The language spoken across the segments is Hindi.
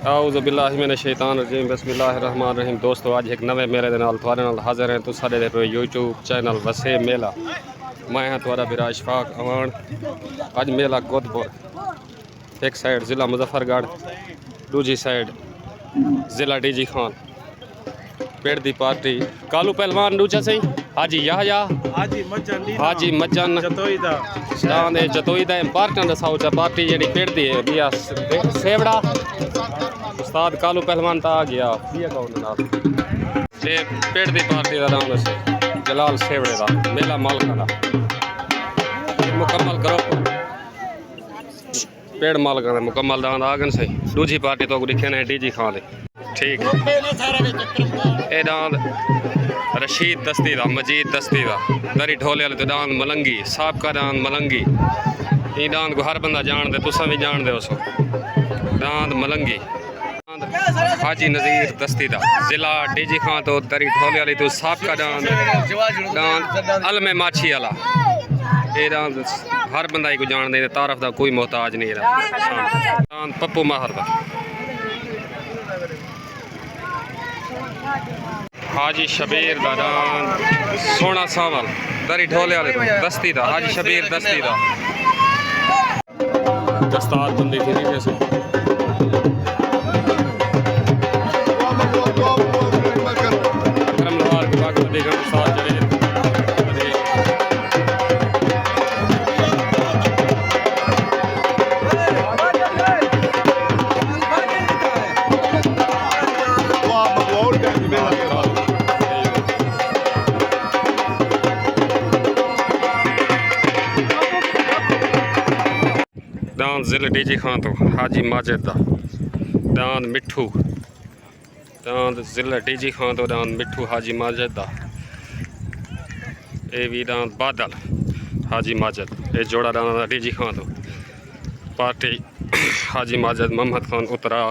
आऊज़ु बिल्लाहि मिनश शैतानिर रजीम बिस्मिल्लाहिर रहमानिर रहीम। दोस्तों आज एक नवे मेले दे नाल तुहाडे नाल हाज़िर हैं। तुस साडे पे यूट्यूब चैनल वसे मेला। मैं हाँ तुहाडा बिरा इशफाक अवान। अज मेला गोदपुर, एक साइड ज़िला मुजफ्फरगढ़, दूजी साइड ज़िला डीजी खान। पेड़ दी पार्टी कालू पहलवान दूजा सही हाजी याहया हाजी मज्जन जतोई दा पार्टियां दसाओ चा पार्टी जेडी पेड़ दी है बिया सेवड़ा उस्ताद कालू पहलवान ता आ गया बिया कौन नाल ते पेड़ दी पार्टी दा नाम से जलाल सेवड़े दा मेला मालका दा मुकम्मल करो पेड़ मालका दा मुकम्मल दांद आगन सही। दूजी पार्टी तो दिखे ने डीजी खान दे ठीक ए दांद रशीद दस्ती दा मजीद दस्ती दा दरी ढोले वाले तो दांद मलंगी साहब का दांद मलंगी ये दांद को हर बंदा जान दे तुसा भी जान दे उसको दांद मलंगी हाजी नज़ीर दस्ती दा जिला डीजी खान तो दरी ढोले वाली तो साहब का दांद अलमे माछी वाला ये दांद हर बंदा ही को जान दे तारफ दा कोई मोहताज नहीं रहा दांद पप्पू माहर दा हाजी शबीर दा दांद सोना सावल दरी ढोले वाले तो दस्ती दा हाजी शबीर दस्ती दा दस्तार बंदी थी नहीं कैसे दांद ज़िले डीजी खान तो हाजी माजिद दा दांद मिठू दांद ज़िले डीजी खान तो दांद मिठू हाजी माजिद दा ए भी दांद बादल हाजी माजिद ए जोड़ा दांद डीजी खान तो पार्टी हाजी माजिद मोहम्मद खान उतरा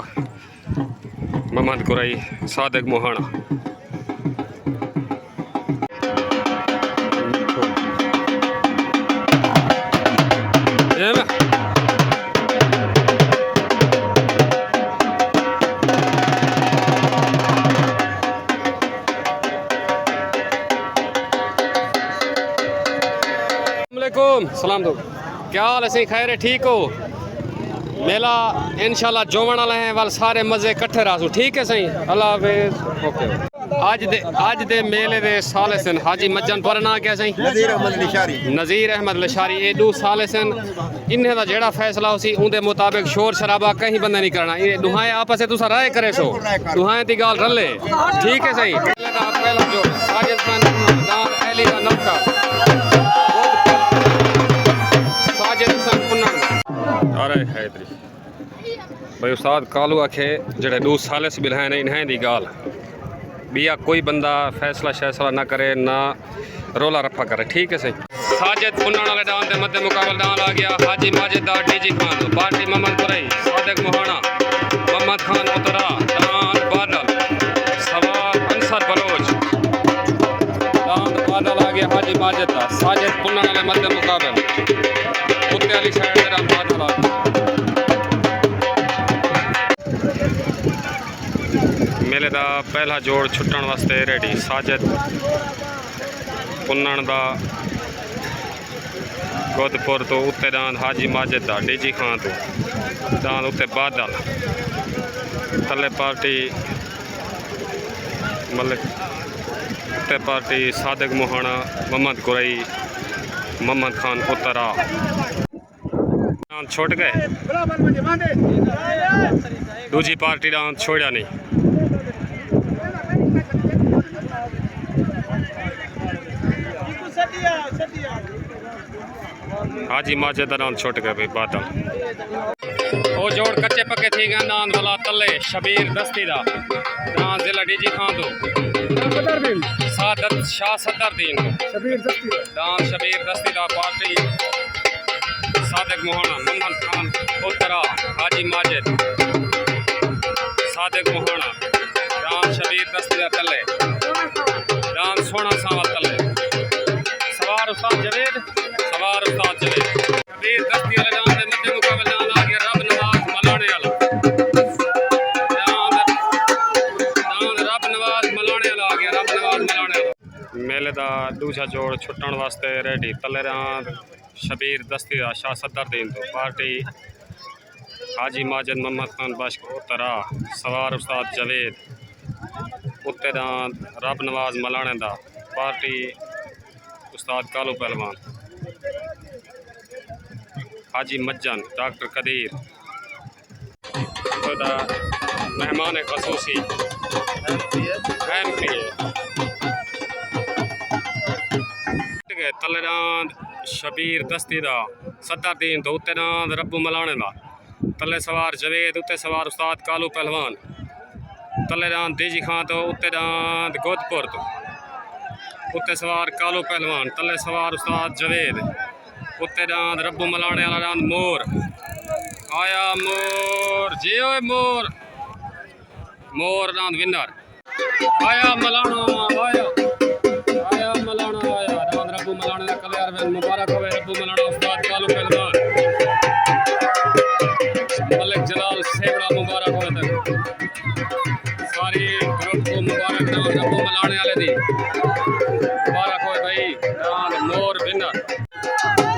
मोहम्मद कुरई सादिक मोहाना सलाम दो क्या हाल है सही खैर है ठीक हो मेला इंशाल्लाह जोवन वाले हैं वाल सारे मजे इकट्ठे रासू ठीक है सही अल्लाह हाफिज ओके। आज दे मेले दे साले सन हाजी मज्जन पर ना क्या सही नज़ीर अहमद लिशारी ये दो साले सन इन्हें दा जेड़ा फैसला उसी उनके मुताबिक शोर शराबा कहीं बंदा नहीं करना ये दुहाएं आपस में तुसा राय करे सो दुहाएं दी गाल रले ठीक है सही पहला जो साजिद खान दान अली का नौका अरे हैदरी भाई उस्ताद कालू आखे जड़े दो साले से बिल्हा ने इन्हें दी गाल बिया कोई बंदा फैसला ना करे ना रोला रफा करे ठीक है सही। साजिद पुन्नान वाले दान के मध्य मुकाबला दान आ गया हाजी माजिद दा डीजी खान पार्टी मोहम्मद कुरई सादिक मोहाना मोहम्मद खान उतरा दान बादल सवार अंसर बलोच दान बादल आ गया हाजी माजिद दा साजिद पुन्नान वाले मध्य मुकाबला उत्ते वाली साइड दे दान बादल आ मेले का पहला जोड़ छुट्टन वास्ते रेडी साजिद पुन्नन दा गोदपुर तो उत्ते दान हाजी माजिद दा डीजी खान तो दान उत्ते बादल थले पार्टी मतलब उत्ते पार्टी सादिक मोहाना मोहम्मद कुरई मोहम्मद खान उतरा दान छोड़ गए दूजी पार्टी दान छोड़ा नहीं हाजी माजिद दा छोट गए भाई बादल वो जोड़ कच्चे पक्के थी गए नान वाला तले शबीर दस्ती दा नान जिला डीजी खान तो सादत शाह सदरुद्दीन दान शबीर दस्ती दा पार्टी सादिक मोहाना मोहम्मद खान उतरा हाजी माजिद सादिक मोहाना दान शबीर दस्ती दा तले दान सोना सावल तले सवार उस्ताद जवेद सवार उस्ताद जवेद शबीर दस्ती वाले दान के मध्य मुकाबले दान आ गया रब नवाज मलाने वाला मेले का दूजा जोड़ छुट्टन वास्ते रेडी तले शबीर दस्ती का शाह सदरुद्दीन तो पार्टी हाजी माजिद मोहम्मद खान बश्क उत्तरा सवार उस्ताद जवेद उत्ते रब नवाज मलाने दा पार्टी उस्ताद कालू पहलवान हाजी मज्जन डॉक्टर कदीर मेहमान खसूसी तलेरांद शबीर दस्ती दा सदरुद्दीन तो उत्ते रब्बू मलाने दा तले सवार जवेद उत्ते सवार उस्ताद कालू पहलवान तले देजी खां तो उत्ते गोदपुर तो उत्ते सवार कालू पहलवान तले सवार उस्ताद जवेद उत्ते रब्बू मलाने वाला मोर आया मोर जियो मोर मोर विनर आया मलाना आया मलाना आया रब्बू मलाने का कल्याण मुबारक हो रब्बू मलाना उस्ताद कालू पहलवान मलिक जलाल सेवड़ा मुबारक हो तक सारी ग्रुप को मुबारक रब्बू मलाने वाले दी मुबारक हो भाई मोर विनर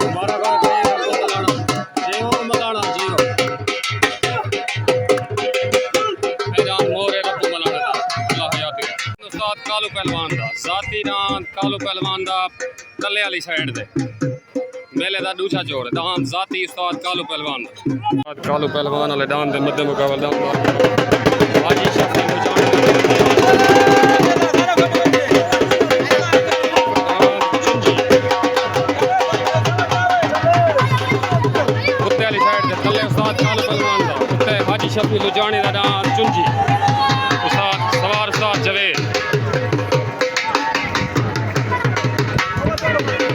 मुबारक हो भाई रब्बू मलाना जियो मोर रब्बू मलाने दा अल्लाह हयाती उस्ताद कालू पहलवान दा जाती कालू पहलवान दा कल्ले वाली साइड दे मेले का दूसरा जोड़ दान जाती उस्ताद कालू पहलवान कालू पहलवान वाले दान दे मध्य मुकाबले हाजी शफी उत्ते वाली साइड दे थल्ले उस्ताद कालू पहलवान दा उत्ते हाजी शफी लुजानी दा दान चुंजी उस्ताद सवार उस्ताद जवेद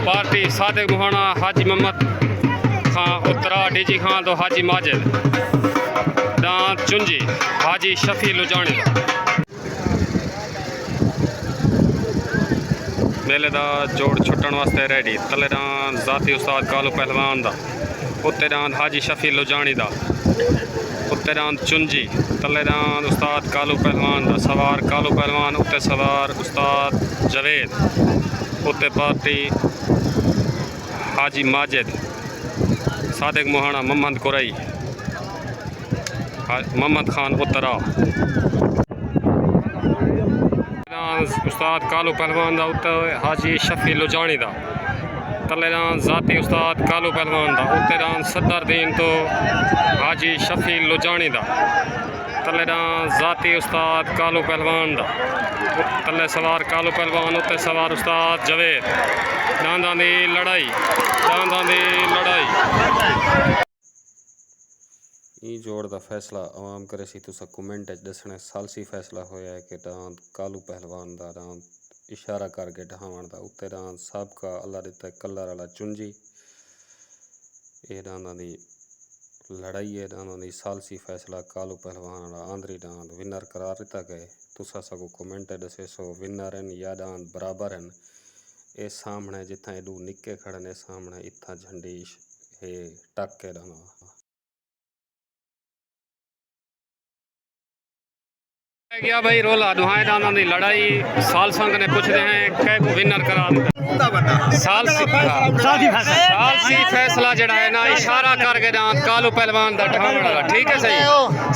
पार्टी सादिक मुहाना हाजी मोहम्मद खां उत्तरा डीजी खां तो हाजी माजिद दांत चुंजी हाजी शफी लुजानी मेले का जोड़ छुट्टन वास्ते रेडी तले जाती उस्ताद कालू पहलवान दा उत्ते हाजी शफी लुजानी दा उत्ते चुंजी तले उस्ताद कालू पहलवान दा सवार कालू पहलवान उत्ते सवार उस्ताद जवेद उत्ते पार्टी हाजी माजिद सादिक मोहाना मोहम्मद कुरई मोहम्मद खान उत्तरा उस्ताद कालू पहलवान दा उत्ते हाजी शफी लुजानी दा तले जाती उस्ताद कालू पहलवान दा उत्ते सदरुद्दीन तो हाजी शफी लुजानी दा तले जाती उस्ताद कालू पहलवान दा तले सवार कालू पहलवान उत्ते सवार उस्ताद जवेद दांदां दी लड़ाई जोड़ का फैसला आवाम करे सी तुसा कमेंट दसना सालसी फैसला होया है कि दांत कालू पहलवान दा दांत इशारा करके ढहावन दा उत्ते दांत सबका अल्लाह दिता कलर वाला चुंजी ये दांदां दी लड़ाई है दांदां दी सालसी फैसला कालू पहलवान वाला आंदरी दांत विनर करार दिता गए तुसा सगो कमेंट दसे सो विनर हैं या दांत बराबर हैं ये सामने जिथा एडू निक्के खड़े ने सामने इतना झंडी है टक के दाना गया भाई रोला दुहाई दाना दी लड़ाई साल संग ने पूछते हैं कै को विनर करा सालसी फैसला जड़ा है ना इशारा करके दांत कालू पहलवान दा ठावण वाला ठीक है सही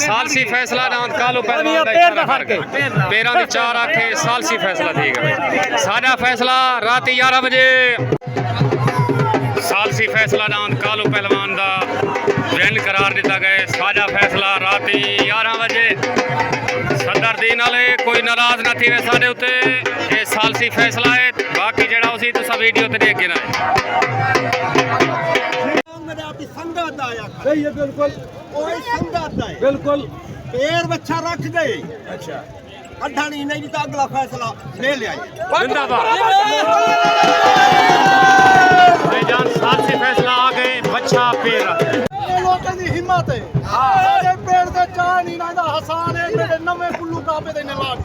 सालसी फैसला दांत कालू पहलवान दा इशारा करके पैरां दी चार आखे सालसी फैसला ठीक है भाई साडा फैसला रात 11 बजे सालसी फैसला दांत कालू पहलवान दा विन करार दिता गया साडा फैसला रात 11 बजे सदरुद्दीन वाले कोई नाराज ना थी साढ़े उत्ते ये सालसी फैसला है बाकी जड़ा उसी तुसा वीडियो ते देख के ना बिल्कुल पैर बच्चा रख गए अच्छा अड्डा नहीं तो अगला फैसला ले लिया सालसी फैसला आ गए बच्चा पैर लोगों की हिम्मत है सारे पेड़ दे चाह नहीं ना हसान है मेरे नवे कुल्लू काबे दे लाग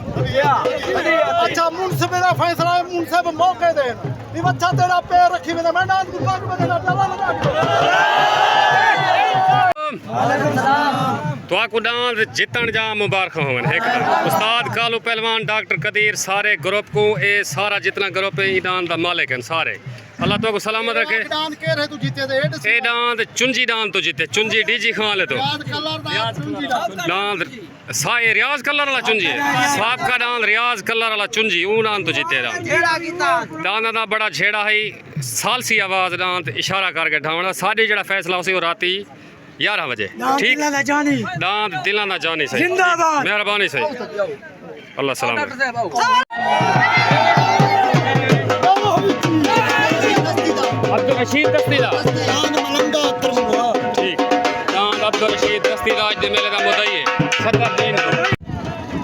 अच्छा मुनसिफ दा फैसला है मुनसिफ मौके दे ये बच्चा तेरा पैर रखी में मैं ना गुब्बार में चला लगा तो आपको डांस जितन जा मुबारक होवन एक उस्ताद कालू पहलवान डॉक्टर कदीर सारे ग्रुप को ए सारा जितना ग्रुप है डांस दा मालिक हैं सारे अल्लाह तो को सलामत रखे डांस के रहे तू जीते दे ए डांस चुंजी डांस तो जीते चुंजी डीजी खान ले तो याद कलर दा चुंजी डांस डांस साए रियाज कलर वाला चुंजी है साहब का डांस रियाज कलर वाला चुंजी ऊ डांस तो जीते डांस दा बड़ा छेड़ा है सालसी आवाज डांस इशारा करके ढावना साडी जेड़ा फैसला उसी राती 11 बजे ठीक डांस दिलां दा जानी सही जिंदाबाद मेहरबानी सही अल्लाह सलामत अब्दुल रशीद दस्तीदा ठीक डांस अब्दुल रशीद दस्तीदा आज दे मेले दा मुद्दा है सदरदीन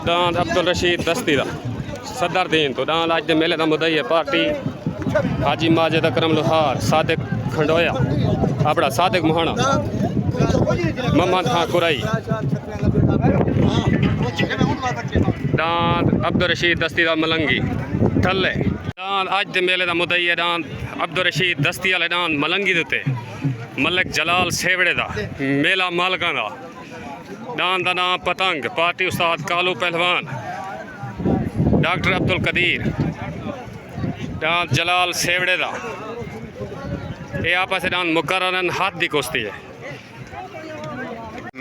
डांस अब्दुल रशीद दस्तीदा सदरदीन तो डांस आज दे मेले दा मुद्दा है पार्टी हाजी माजिद अकरम लोहार सादिक खंडोया अपना सादिक मोहाना मोहम्मद खां कुरई डांस अब्दुल रशीद दस्तीदा मलंगी ठल्ले डांस आज दे मेले दा मुद्दा है डांस अब्दुल रशीद दस्ती वाले डांस मलंगी दे उत्ते मलिक जलाल सेवड़े दा मेला मालकां दा डांस दा नाम पतंग पार्टी उस्ताद कालू पहलवान डॉक्टर अब्दुल कदीर डांस जलाल सेवड़े दा ये आपस डांस मुकर्ररन हाथ दी कुश्ती है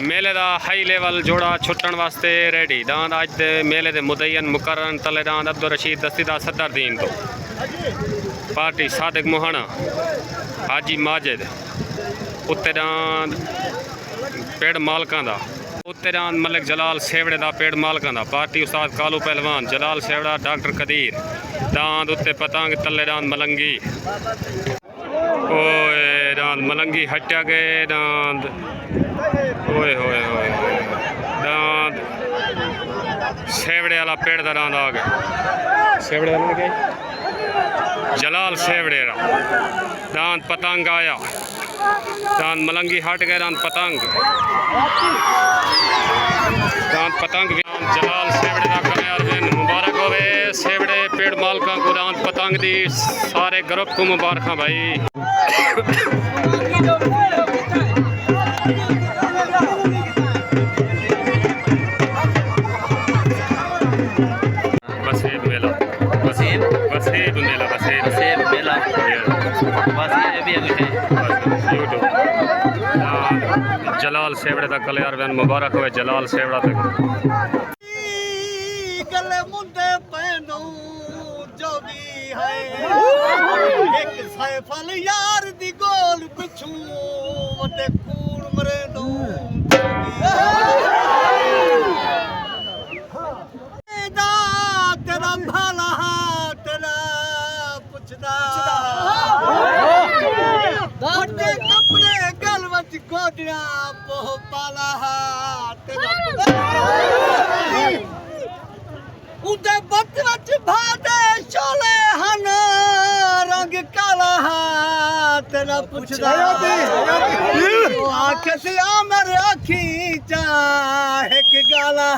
मेले दा हाई लेवल जोड़ा छुट्टन वास्ते रेडी डांस आज दे मेले दे मुदयन मुकर्ररन तले डांस अब्दुल रशीद दस्तीदा सदरदीन तो पार्टी सादिक मोहाना हाजी माजिद उत्ते डांस पेड़ मालकां दा उत्ते डांस मलिक जलाल सेवड़े दा पेड़ मालकां दा पार्टी उस्ताद कालू पहलवान जलाल सेवड़ा डॉक्टर कदीर डांस उत्ते पतंग तले डांस मलंगी ओए डांस मलंगी हट्या गए डांस ओए होए होए डांस सेवड़े वाला पेड़ दा डांस आ गया सेवड़े वाला गए जलाल सेवड़े दा डांस पतंग आया डांस मलंगी हट गए डांस पतंग जलाल सेवड़े दा कल्याण दिन मुबारक होवे सेवड़े पेड़ मालकां को डांस पतंग दी सारे ग्रुप को मुबारक भाई वसेब मेला वसेब मेला बस ये भी यूट्यूब जलाल सेवड़े दा कल्याण दिन मुबारक होवे जलाल सेवड़ा तक गले मुंडे पैनो जो भी है एक सैफल यार दी गोल पिछू वटे कूड़ मरे दो तेरा भला तेरा पुछदा वटे कपड़े गल वच गोडियां पोह पाला तेरा उदे बत वच भादे शोले हन रंग काला तेरा पुछदा आंख से आ मेरे आखी चा एक गाला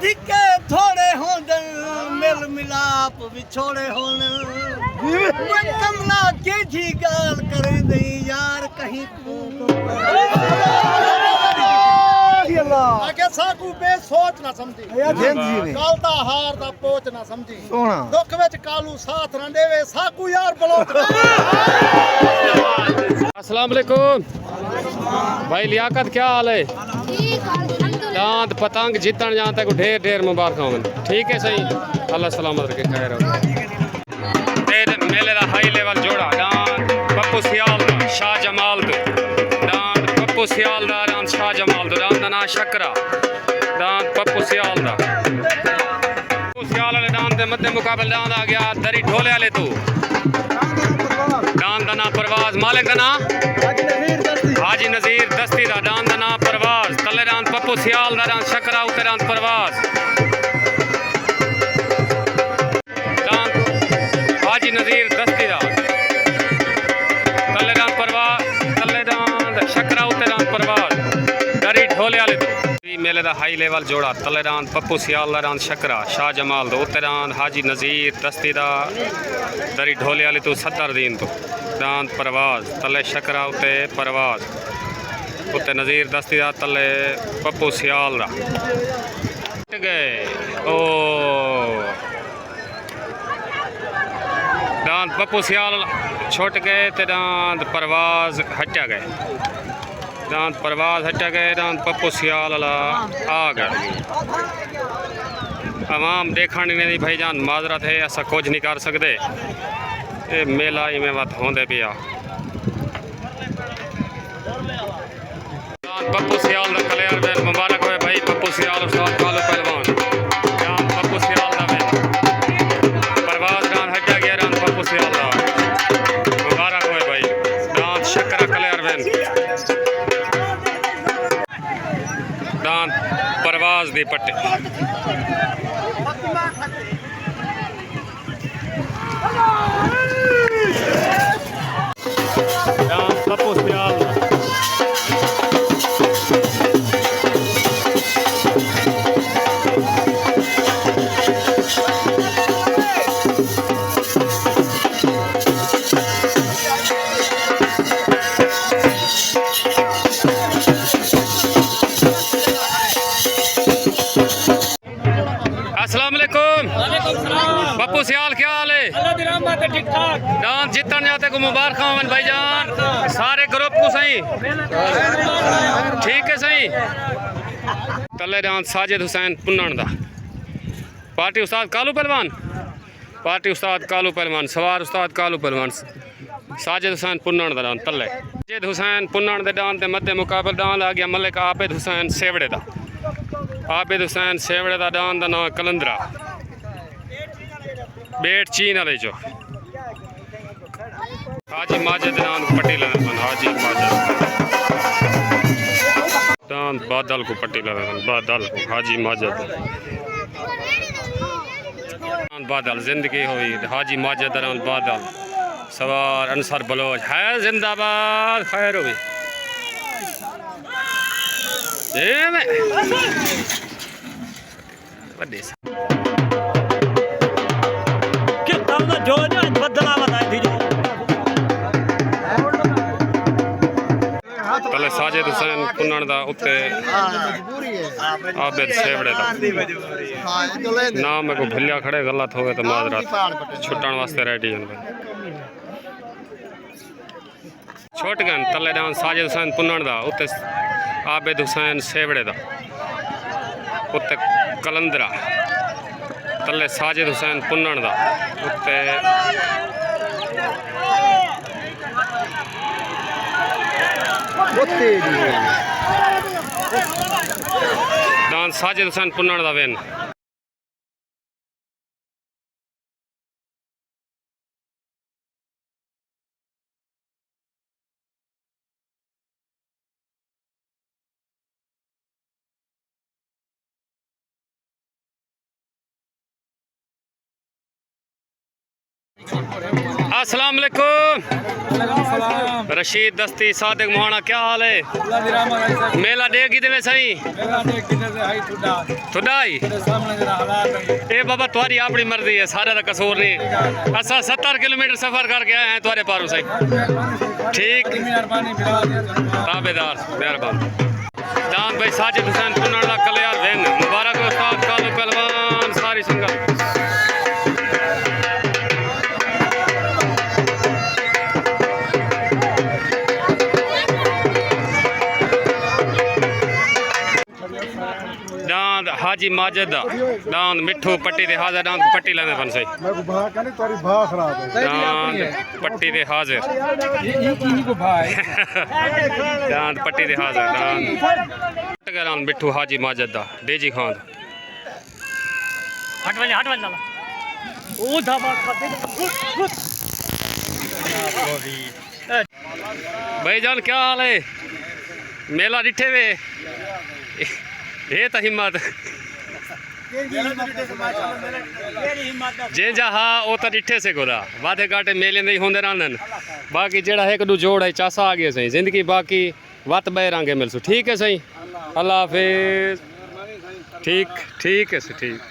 धिके थोड़े होंदन मिल मिलाप विछोड़े होने कमला के जी गाल करे नहीं यार कहीं आगे साकू बेसोच ना समझी कालता हार दा पोच ना समझी दुख विच कालू साथ ना देवे साकू यार ब्लॉक अस्सलाम वालेकुम भाई लियाकत क्या हाल है डांस पतंग जीतन जहाँ तक ढेर ढेर मुबारक हो ठीक है सही अल्लाह सलामत रखे खैर मेले का हाई लेवल जोड़ा डांस पप्पू सियाल दा शाह जमाल दो डांस पप्पू सियाल दा डांस शाह जमाल दो डांस का नाम शकरा डांस पप्पू सियाल दा पप्पू सियाल वाले डांस के मध्य मुकाबले डांस आ गया दरी ढोले वाले तू डांस का नाम परवाज मालिक का नाम हाजी नज़ीर दस्ती दा डांस का नाम परवाज तले डांस पप्पू सियाल दा डांस शकरा उत्ते डांस परवाज डांस हाजी नज़ीर दस्ती दा तले डांस परवाज तले डांस शकरा उत्ते डांस परवाज दरी ढोले वाले तो मेले का हाई लेवल जोड़ा तले रान पप्पू सियाल रान शकरा शाह जमाल दो उत्ते रान हाजी नज़ीर दस्ती दा दरी ढोले वाली तू सत्तर दीन तो रान परवाज तले शकरा उत्ते परवाज उत्ते नज़ीर दस्ती दा तले पप्पू सियाल दा गए ओ रान पप्पू सियाल छुट गए तो रान परवाज हटा गए दांत परवाज हटा गए दांत पप्पू सियाल आ गए आवाम देखा नहीं दी भाईजान माजरत है ऐसा कुछ नहीं कर सकते ये मेला इवें वत होंदे पिया पप्पू सियाल दा कलियर बैन मुबारक होए भाई पप्पू सियाल उस्ताद कालू पहलवान दांत पप्पू सियाल दा बैन परवाज दांत हटा गया दांत पप्पू सियाल दा मुबारक होए भाई दांत शकरा कलियर बैन दांत परवाज दी पट्टी दांत पप्पू सियाल पप्पू सियाल क्या हाल है डांस जीतन जाते को मुबारक होवन भाईजान सारे ग्रुप को सही ठीक है सही तले डांस साजिद हुसैन पुन्नन दा पार्टी उस्ताद कालू पहलवान सवार उस्ताद कालू पहलवान साजिद हुसैन पुन्नन दा डांस तले साजिद हुसैन पुन्नन दे डांस दे मध्य मुकाबले डांस आ गया मलिक आबिद हुसैन सेवड़े दा डांस दा नाम कलंदरा बेट चीन वाले जो हाजी माजिद नाम पट्टी लेने हाजी माजिद दान बादल को पट्टी लेने बादल को हाजी माजिद बादल जिंदगी हुई हाजी माजिद नाम बादल सवार अंसर बलोच है जिंदाबाद खैर हुई तले साजिद हुसैन पुन्नन दा उत्ते आबिद सेवड़े दा नाम को भुलिया खड़े गलत हो गए तो माजरात छुट्टन वास्ते रेडी हैं छोट गन तले डांस साजिद हुसैन पुन्नन दा उत्ते आबिद हुसैन सेवड़े दा उत्ते कलंदरा तले साजिद हुसैन पुन्नन दा उत्ते डांस साजिद हुसैन पुन्नन दा वेन अस्सलाम वालेकुम रशीद दस्ती सादिक मोहाना क्या हाल है मेला डेगी दे सही थोड़ाई ए बाबा तुम्हारी अपनी मर्जी है सारे का कसूर नहीं असा 70 किलोमीटर सफर करके आए हैं तुम्हारे पारों से ठीक ताबेदार मेहरबान दान भाई साजिद हुसैन पुन्नन दा कलियार वेन मुबारक उस्ताद कालू पहलवान सारी संगत दांद हाजी माजिद दांद मिठू पट्टी दे हाजिर दांद पट्टी लेने पन सही मैं को भा कहने तोरी भा खराब है दांद पट्टी दे हाजिर दांद पट्टी दे हाजिर दांद मिठू हाजी माजिद दा डेजी खान हट वाले चला ओ धाबा खाते भाईजान क्या हाल है मेला डिठे वे ये तो हिम्मत जे जहा वो तो डिठे से गोदा वादे घाटे मेले नहीं होंदे रहंदन बाकी जेड़ा है कदू जोड़ है चासा आ गए सही जिंदगी बाकी वत बह रंगे मिलसू ठीक है सही अल्लाह हाफिज। ठीक ठीक है सर ठीक।